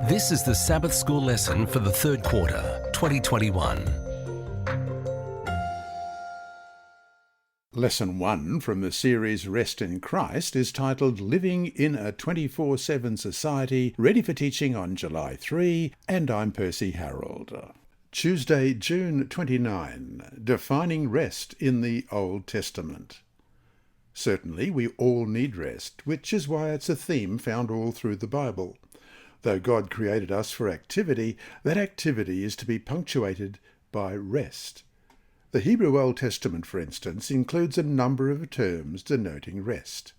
This is the Sabbath School lesson for the third quarter, 2021. Lesson 1 from the series Rest in Christ is titled Living in a 24/7 Society, ready for teaching on July 3, and I'm Percy Harrold. Tuesday, June 29, Defining Rest in the Old Testament. Certainly we all need rest, which is why it's a theme found all through the Bible. Though God created us for activity, that activity is to be punctuated by rest. The Hebrew Old Testament, for instance, includes a number of terms denoting rest.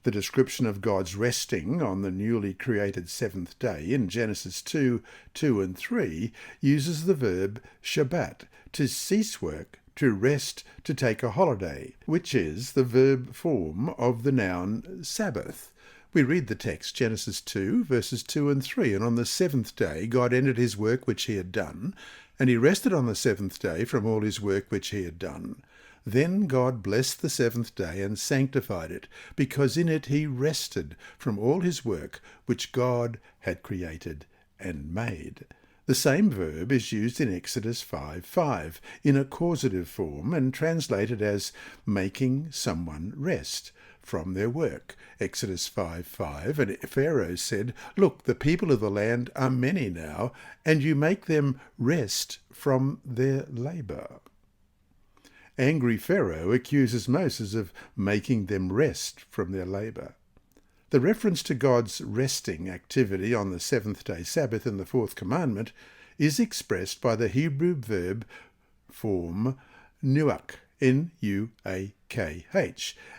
The description of God's resting on the newly created seventh day in Genesis 2 and 3 uses the verb Shabbat, to cease work, to rest, to take a holiday, which is the verb form of the noun Sabbath. We read the text, Genesis 2, verses 2 and 3, and on the seventh day God ended his work which he had done, and he rested on the seventh day from all his work which he had done. Then God blessed the seventh day and sanctified it, because in it he rested from all his work which God had created and made. The same verb is used in Exodus 5:5 in a causative form and translated as making someone rest from their work. Exodus 5:5, and Pharaoh said, "Look, the people of the land are many now, and you make them rest from their labour." Angry Pharaoh accuses Moses of making them rest from their labour. The reference to God's resting activity on the seventh-day Sabbath in the fourth commandment is expressed by the Hebrew verb form nuach, N-U-A-K-H,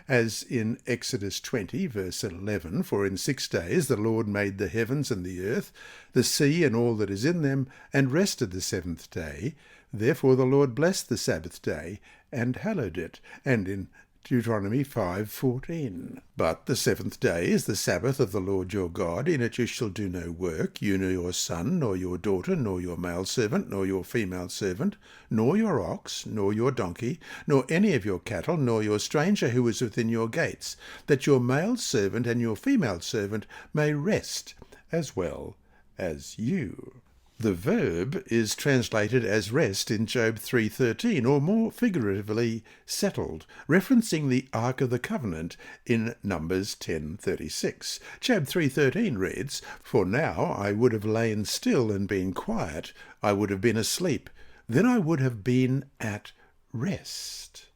as in Exodus 20, verse 11, "For in 6 days the Lord made the heavens and the earth, the sea and all that is in them, and rested the seventh day. Therefore the Lord blessed the Sabbath day and hallowed it," and in Deuteronomy 5:14. "But the seventh day is the Sabbath of the Lord your God. In it you shall do no work, you nor your son, nor your daughter, nor your male servant, nor your female servant, nor your ox, nor your donkey, nor any of your cattle, nor your stranger who is within your gates, that your male servant and your female servant may rest as well as you." The verb is translated as rest in Job 3:13, or more figuratively, settled, referencing the Ark of the Covenant in Numbers 10:36. Job 3:13 reads, "For now I would have lain still and been quiet, I would have been asleep, then I would have been at rest."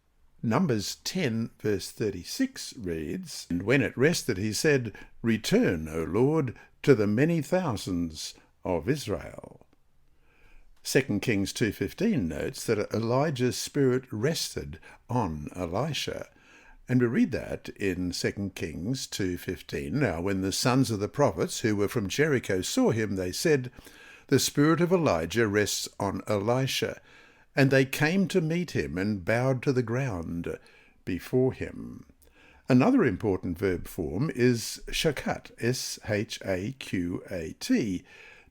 Numbers 10 verse 36 reads, "And when it rested he said, Return, O Lord, to the many thousands of Israel." 2 Kings 2:15 notes that Elijah's spirit rested on Elisha. And we read that in 2 Kings 2:15. "Now when the sons of the prophets who were from Jericho saw him, they said, The spirit of Elijah rests on Elisha. And they came to meet him and bowed to the ground before him." Another important verb form is shakat, S-H-A-Q-A-T,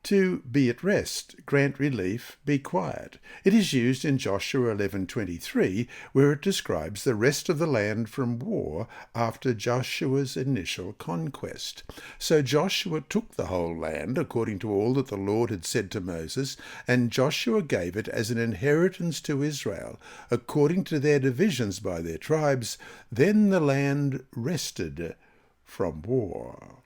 to be at rest, grant relief, be quiet. It is used in Joshua 11:23, where it describes the rest of the land from war after Joshua's initial conquest. So Joshua took the whole land, according to all that the Lord had said to Moses, and Joshua gave it as an inheritance to Israel, according to their divisions by their tribes. Then the land rested from war.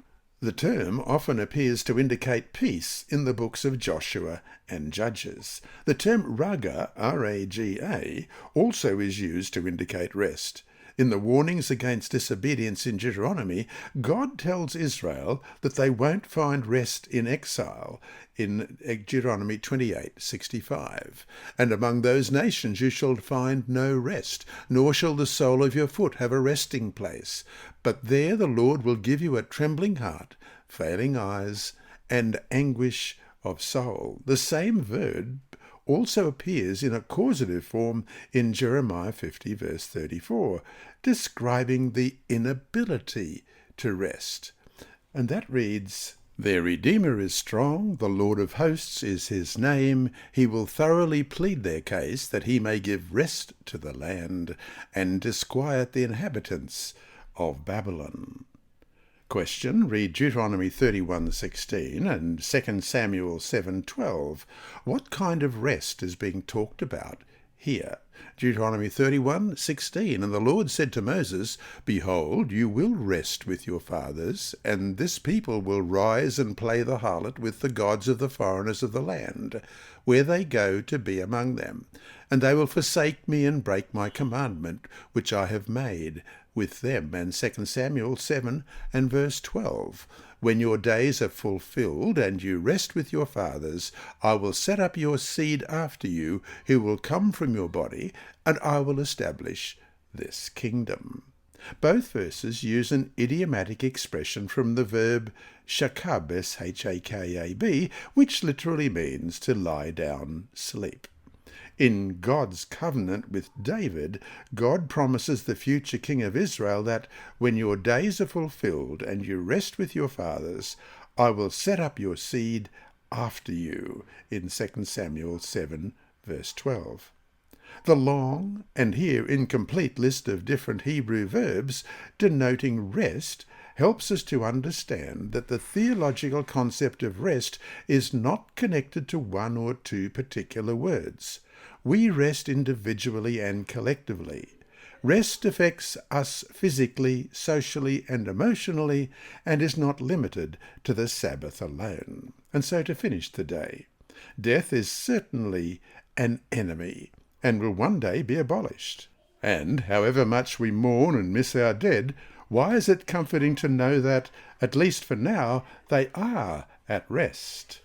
The term often appears to indicate peace in the books of Joshua and Judges. The term raga, R-A-G-A, also is used to indicate rest. In the warnings against disobedience in Deuteronomy, God tells Israel that they won't find rest in exile in Deuteronomy 28:65. "And among those nations you shall find no rest, nor shall the sole of your foot have a resting place. But there the Lord will give you a trembling heart, failing eyes, and anguish of soul." The same verb also appears in a causative form in Jeremiah 50 verse 34, describing the inability to rest. And that reads, "Their Redeemer is strong, the Lord of hosts is his name. He will thoroughly plead their case, that he may give rest to the land, and disquiet the inhabitants of Babylon." Question. Read Deuteronomy 31:16 and 2 Samuel 7:12. What kind of rest is being talked about here? Deuteronomy 31:16. And the Lord said to Moses, Behold, you will rest with your fathers, and this people will rise and play the harlot with the gods of the foreigners of the land, where they go to be among them. And they will forsake me and break my commandment, which I have made with them. And 2 Samuel 7 and verse 12. When your days are fulfilled and you rest with your fathers, I will set up your seed after you, who will come from your body, and I will establish this kingdom. Both verses use an idiomatic expression from the verb �𝐿𝐵, 𝐿𝐻𝐴KAB, which literally means to lie down, sleep. In God's covenant with David, God promises the future king of Israel that when your days are fulfilled and you rest with your fathers, I will set up your seed after you, in 2 Samuel 7, verse 12. The long and here incomplete list of different Hebrew verbs denoting rest helps us to understand that the theological concept of rest is not connected to one or two particular words. We rest individually and collectively. Rest affects us physically, socially, and emotionally, and is not limited to the Sabbath alone. And so to finish the day, death is certainly an enemy, and will one day be abolished. And however much we mourn and miss our dead, why is it comforting to know that, at least for now, they are at rest?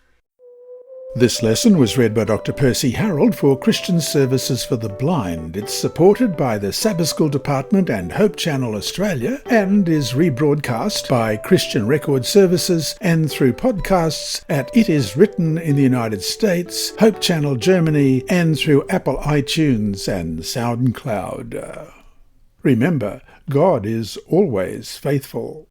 This lesson was read by Dr. Percy Harrold for Christian Services for the Blind. It's supported by the Sabbath School Department and Hope Channel Australia, and is rebroadcast by Christian Record Services and through podcasts at It Is Written in the United States, Hope Channel Germany, and through Apple iTunes and SoundCloud. Remember, God is always faithful.